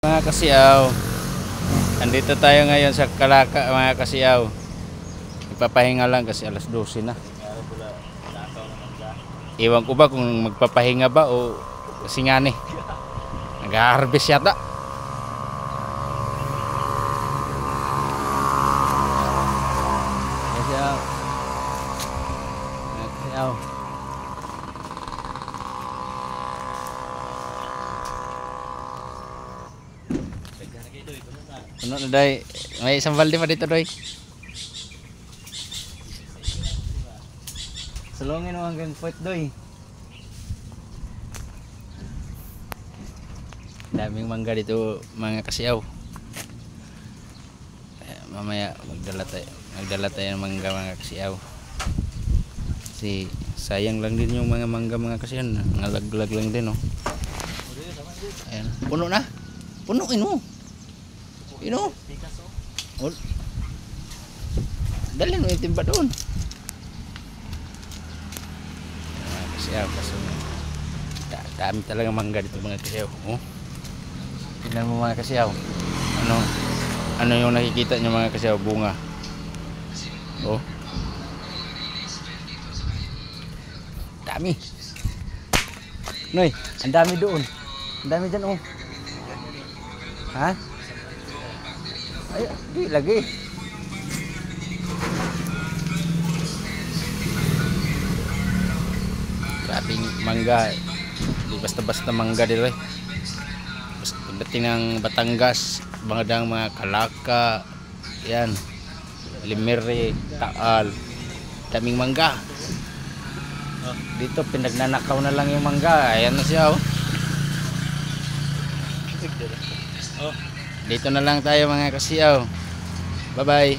Mga kasiyaw, andito tayo ngayon sa Kalaka mga kasiyaw. Ipapahinga lang kasi alas 12 na. Iwan ko ba kung magpapahinga ba o kasi nga ni nag-harvest yata. Kasiyaw, mga kasiyaw. Puno na day. May isang balde pa dito doy. Salungin mo hanggang puwet doy. Daming mangga dito mga kasiyaw. Mamaya magdala tayo ng mangga mga kasiyaw. Kasi sayang lang din yung mga mangga mga kasiyaw. Ngalaglag lang din oh. Ayan. Puno na. Punuin mo. Ino? Dalhin mo yung timba doon. Kasiyaw, dami talaga mangga dito mga kasiyaw. Oh. Tignan mo mga kasiyaw. Ano yung nakikita nyo mga kasiyaw? Bunga. Oh. Dami. Noy, ang dami doon. Ang dami dyan oh. Ha? Ay, di lagi. Grabing mangga. Di basta-basta mangga dito eh. Pagdating ng Batangas, mga Kalaka, yan, Limere, Taal, daming mangga. Dito pinagnanakaw na lang yung mangga. Ayan na siya oh. Dito na lang tayo mga kasiyaw. Bye bye.